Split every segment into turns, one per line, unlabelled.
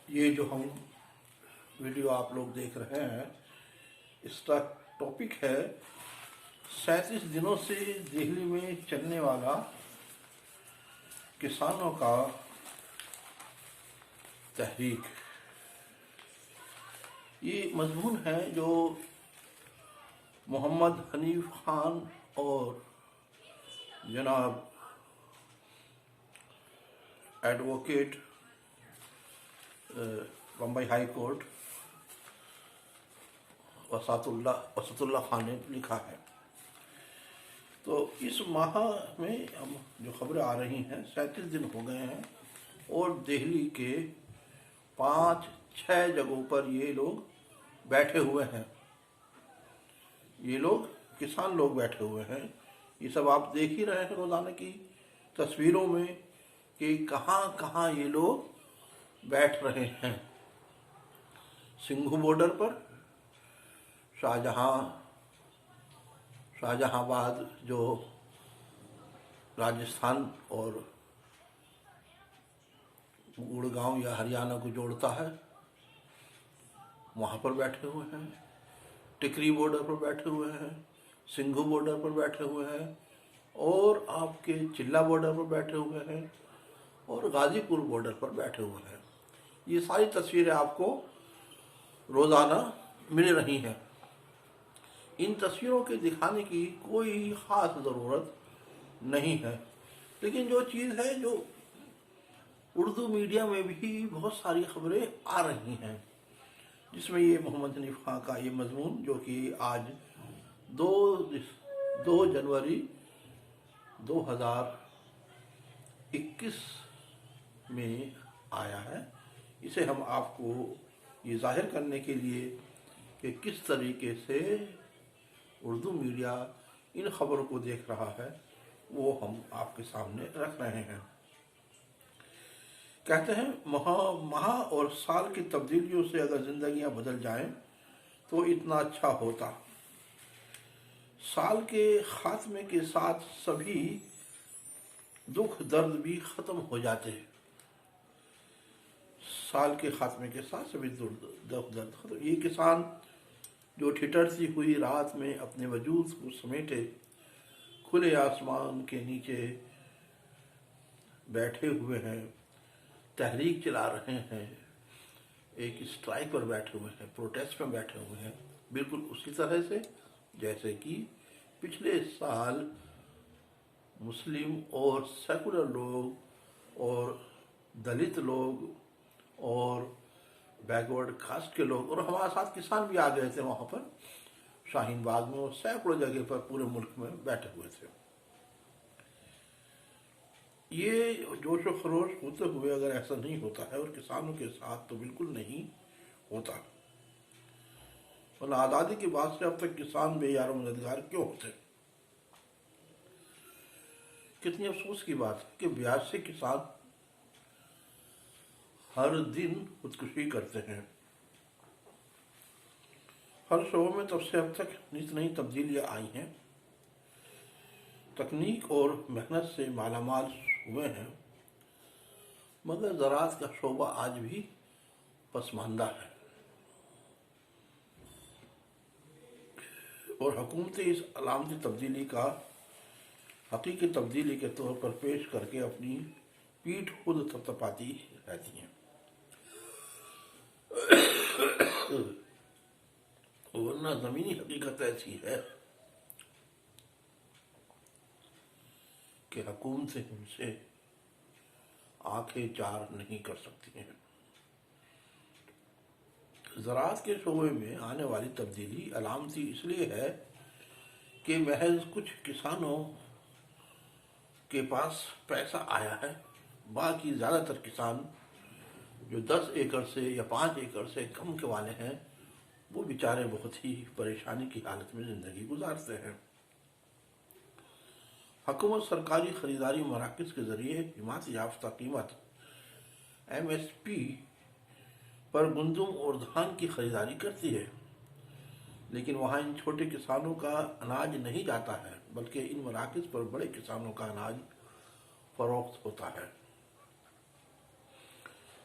یہ جو ہم ویڈیو آپ لوگ دیکھ رہے ہیں اس کا ٹاپک ہے 37 دنوں سے دہلی میں چلنے والا کسانوں کا تحریک۔ یہ مضمون ہے جو محمد حنیف خان اور جناب ایڈوکیٹ بمبئی ہائی کورٹ وسط اللہ خان نے لکھا ہے۔ تو اس ماہ میں ہم جو خبریں آ رہی ہیں 37 دن ہو گئے ہیں اور دہلی کے 5-6 جگہوں پر یہ لوگ بیٹھے ہوئے ہیں۔ یہ لوگ کسان لوگ بیٹھے ہوئے ہیں۔ یہ سب آپ دیکھ ہی رہے ہیں روزانہ کی تصویروں میں کہ کہاں کہاں یہ لوگ بیٹھ رہے ہیں۔ سنگھو بارڈر پر، شاہجہاں آباد جو راجستھان اور گڑگاؤں یا ہریانہ کو جوڑتا ہے وہاں پر بیٹھے ہوئے ہیں، ٹکری بارڈر پر بیٹھے ہوئے ہیں، سنگھو بارڈر پر بیٹھے ہوئے ہیں، اور آپ کے چلا بارڈر پر بیٹھے ہوئے ہیں، اور غازی پور بارڈر پر بیٹھے ہوئے ہیں۔ یہ ساری تصویریں آپ کو روزانہ مل رہی ہیں۔ ان تصویروں کے دکھانے کی کوئی خاص ضرورت نہیں ہے، لیکن جو چیز ہے جو اردو میڈیا میں بھی بہت ساری خبریں آ رہی ہیں، جس میں یہ محمد حنیف خان کا یہ مضمون جو کہ آج 2 جنوری 2021 میں آیا ہے، اسے ہم آپ کو یہ ظاہر کرنے کے لیے کہ کس طریقے سے اردو میڈیا ان خبروں کو دیکھ رہا ہے وہ ہم آپ کے سامنے رکھ رہے ہیں۔ کہتے ہیں ماہ اور سال کی تبدیلیوں سے اگر زندگیاں بدل جائیں تو اتنا اچھا ہوتا۔ سال کے خاتمے کے ساتھ سبھی دکھ درد بھی ختم ہو جاتے ہیں۔ سال کے خاتمے کے ساتھ سبھی دکھ درد ختم۔ یہ کسان جو ٹھٹرتی ہوئی رات میں اپنے وجود کو سمیٹے کھلے آسمان کے نیچے بیٹھے ہوئے ہیں، تحریک چلا رہے ہیں، ایک اسٹرائک پر بیٹھے ہوئے ہیں، پروٹیسٹ میں بیٹھے ہوئے ہیں، بالکل اسی طرح سے جیسے کہ پچھلے سال مسلم اور سیکولر لوگ اور دلت لوگ اور بیکورڈ کاسٹ کے لوگ اور ہمارے ساتھ کسان بھی آ گئے تھے وہاں پر شاہین باغ میں اور سینکڑوں جگہ پر پورے ملک میں بیٹھے ہوئے تھے۔ یہ جوش و خروش ہوتے ہوئے اگر ایسا نہیں ہوتا ہے اور کسانوں کے ساتھ تو بالکل نہیں ہوتا، ورنہ آزادی کے بعد سے اب تک کسان بے یار و مددگار کیوں ہوتے؟ کتنی افسوس کی بات ہے کہ بیاج سے کسان ہر دن خودکشی کرتے ہیں۔ ہر شعبے میں تب سے اب تک نت نئی تبدیلیاں آئی ہیں، تکنیک اور محنت سے مالا مال ہوئے ہیں، مگر زراعت کا شعبہ آج بھی پسماندہ ہے، اور حکومتیں اس علامتی تبدیلی کا حقیقی تبدیلی کے طور پر پیش کر کے اپنی پیٹھ خود تھپتھپاتی رہتی ہیں۔ ورنہ زمینی حقیقت ایسی ہے کہ حکومتیں ان سے آنکھیں چار نہیں کر سکتی ہیں۔ زراعت کے شعبے میں آنے والی تبدیلی علامتی اس لیے ہے کہ محض کچھ کسانوں کے پاس پیسہ آیا ہے، باقی زیادہ تر کسان جو 10 ایکڑ سے یا 5 ایکڑ سے کم کے والے ہیں وہ بیچارے بہت ہی پریشانی کی حالت میں زندگی گزارتے ہیں۔ حکومت سرکاری خریداری مراکز کے ذریعے حمایت یافتہ قیمت MSP پر گندم اور دھان کی خریداری کرتی ہے، لیکن وہاں ان چھوٹے کسانوں کا اناج نہیں جاتا ہے بلکہ ان مراکز پر بڑے کسانوں کا اناج فروخت ہوتا ہے۔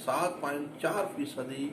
7.4%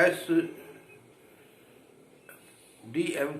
SDM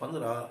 15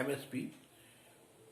MSP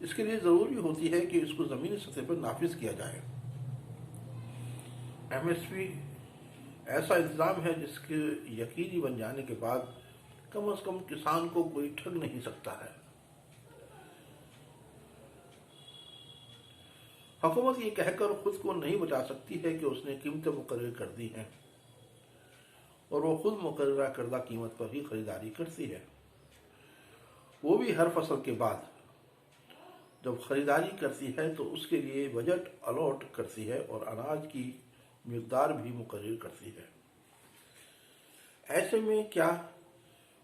اس کے لیے ضروری ہوتی ہے کہ اس کو زمینی سطح پر نافذ کیا جائے۔ ایم ایس پی ایسا انتظام ہے جس کے یقینی بن جانے کے بعد کم از کم کسان کو کوئی ٹھگ نہیں سکتا ہے۔ حکومت یہ کہہ کر خود کو نہیں بچا سکتی ہے کہ اس نے قیمتیں مقرر کر دی ہیں اور وہ خود مقررہ کردہ قیمت پر ہی خریداری کرتی ہے، وہ بھی ہر فصل کے بعد۔ جب خریداری کرتی ہے تو اس کے لیے بجٹ الاٹ کرتی ہے اور اناج کی مقدار بھی مقرر کرتی ہے۔ ایسے میں کیا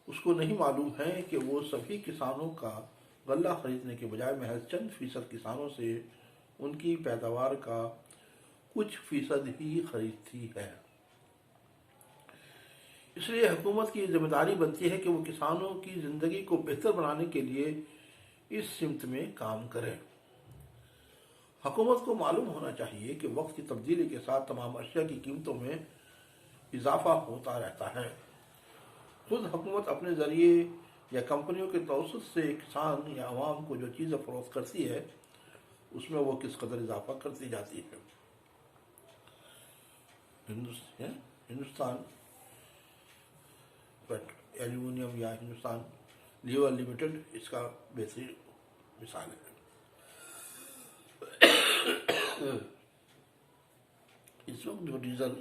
اس کو نہیں معلوم ہے کہ وہ سبھی کسانوں کا غلہ خریدنے کے بجائے محض چند فیصد کسانوں سے ان کی پیداوار کا کچھ فیصد ہی خریدتی ہے؟ اس لیے حکومت کی ذمہ داری بنتی ہے کہ وہ کسانوں کی زندگی کو بہتر بنانے کے لیے اس سمت میں کام کرے۔ حکومت کو معلوم ہونا چاہیے کہ وقت کی تبدیلی کے ساتھ تمام اشیاء کی قیمتوں میں اضافہ ہوتا رہتا ہے۔ خود حکومت اپنے ذریعے یا کمپنیوں کے توسط سے کسان یا عوام کو جو چیزیں فروخت کرتی ہے اس میں وہ کس قدر اضافہ کرتی جاتی ہے۔ ہندوستان ایلومینیم یا ہندوستان لیور لمیٹڈ اس کا بہترین مثال ہے۔ اس وقت جو ڈیزل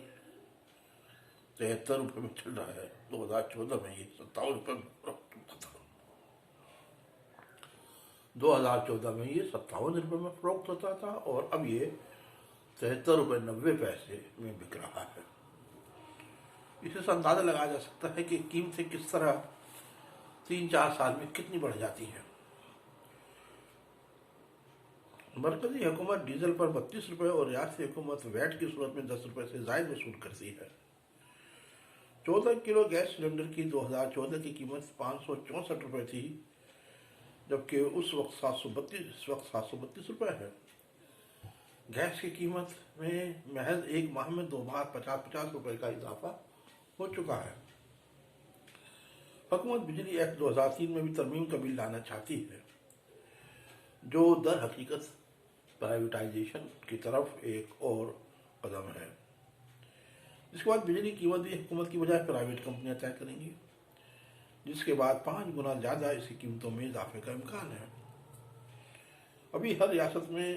73 روپے میں چل رہا ہے، 2014 میں یہ 57 روپے میں فروخت ہوتا تھا۔ 2014 میں یہ 57 روپے میں فروخت ہوتا تھا اور اب یہ 73 روپے 90 پیسے میں بک رہا ہے۔ اسے سے اندازہ لگایا جا سکتا ہے کہ قیمتیں کس طرح 3-4 سال میں کتنی بڑھ جاتی ہیں۔ مرکزی حکومت ڈیزل پر 32 روپے اور ریاستی حکومت ویٹ کی صورت میں 10 روپے سے زائد وصول کرتی ہے۔ 14 کلو گیس سلنڈر کی 2014 کی قیمت 564 روپے تھی، جبکہ اس وقت 732 روپے ہے۔ گیس کی قیمت میں محض ایک ماہ میں 2 بار 50 روپے کا اضافہ ہو چکا ہے۔ حکومت بجلی ایکٹ 2003 میں بھی ترمیم کا بل لانا چاہتی ہے، جو در حقیقت پرائیویٹائزیشن کی طرف ایک اور قدم ہے۔ اس کے بعد بجلی قیمت بھی حکومت کی بجائے پرائیویٹ کمپنیاں طے کریں گی، جس کے بعد 5 گنا زیادہ اس کی قیمتوں میں اضافے کا امکان ہے۔ ابھی ہر ریاست میں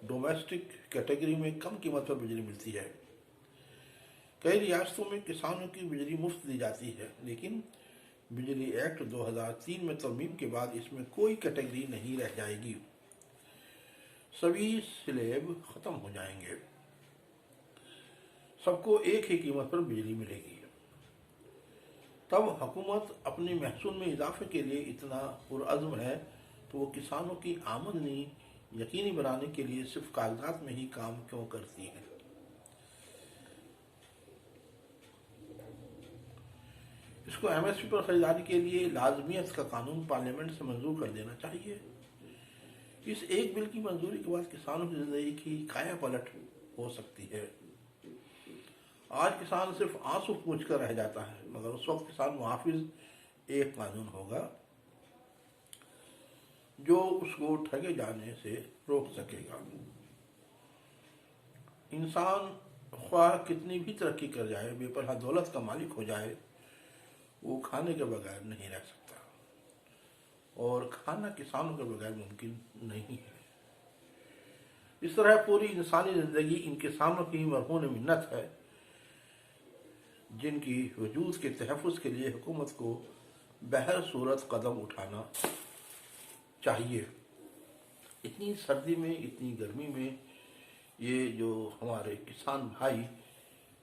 ڈومیسٹک کیٹیگری میں کم قیمت پر بجلی ملتی ہے۔ کئی ریاستوں میں کسانوں کی بجلی مفت دی جاتی ہے، لیکن بجلی ایکٹ 2003 میں ترمیم کے بعد اس میں کوئی کیٹیگری نہیں رہ جائے گی، سبھی سلیب ختم ہو جائیں گے، سب کو ایک ہی قیمت پر بجلی ملے گی۔ تب حکومت اپنی محصول میں اضافے کے لیے اتنا پرعزم ہے تو وہ کسانوں کی آمدنی یقینی بنانے کے لیے صرف کاغذات میں ہی کام کیوں کرتی ہے؟ اس کو ایم ایس پی پر خریداری کے لیے لازمیت کا قانون پارلیمنٹ سے منظور کر دینا چاہیے۔ اس ایک بل کی منظوری کے بعد کسانوں کی زندگی کی کایا پلٹ ہو سکتی ہے۔ آج کسان صرف آنسو پوچھ کر رہ جاتا ہے، مگر اس وقت کسان محافظ ایک قانون ہوگا جو اس کو ٹھگے جانے سے روک سکے گا۔ انسان خواہ کتنی بھی ترقی کر جائے، بے پناہ دولت کا مالک ہو جائے، وہ کھانے کے بغیر نہیں رہ سکتا، اور کھانا کسانوں کے بغیر ممکن نہیں ہے۔ اس طرح پوری انسانی زندگی ان کسانوں کی مرہون منت ہے، جن کی وجود کے تحفظ کے لیے حکومت کو بہر صورت قدم اٹھانا چاہیے۔ اتنی سردی میں، اتنی گرمی میں یہ جو ہمارے کسان بھائی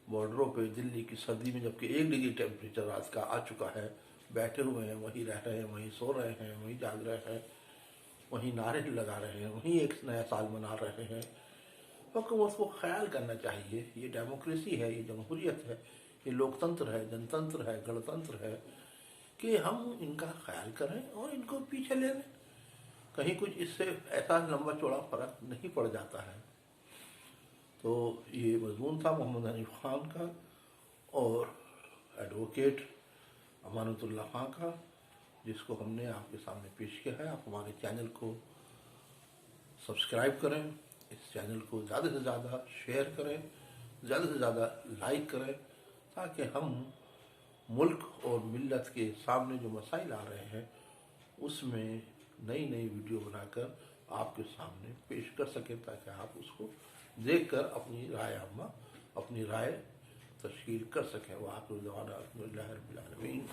بارڈروں پہ دلی کی سردی میں، جبکہ 1 ڈگری ٹیمپریچر رات کا آ چکا ہے، بیٹھے ہوئے ہیں، وہیں رہ رہے ہیں، وہیں سو رہے ہیں، وہیں جاگ رہے ہیں، وہیں نعرے لگا رہے ہیں، وہیں ایک نیا سال منا رہے ہیں۔ حکومت کو خیال کرنا چاہیے، یہ ڈیموکریسی ہے، یہ جمہوریت ہے، یہ لوکتنتر ہے، جنتنتر ہے، گڑتنتر ہے، کہ ہم ان کا خیال کریں اور ان کو پیچھے لے لیں۔ کہیں کچھ اس سے ایسا لمبا چوڑا فرق نہیں پڑ جاتا ہے۔ تو یہ مضمون تھا محمد حنیف خان کا اور ایڈوکیٹ امانت اللہ خان کا، جس کو ہم نے آپ کے سامنے پیش کیا ہے. آپ ہمارے چینل کو سبسکرائب کریں، اس چینل کو زیادہ سے زیادہ شیئر کریں، زیادہ سے زیادہ لائک کریں، تاکہ ہم ملک اور ملت کے سامنے جو مسائل آ رہے ہیں اس میں نئی نئی ویڈیو بنا کر آپ کے سامنے پیش کر سکیں، تاکہ آپ اس کو دیکھ کر اپنی رائے عامہ، اپنی رائے تشکیل کر سکیں. وآخر دعوانا الحمدللہ رب العالمین.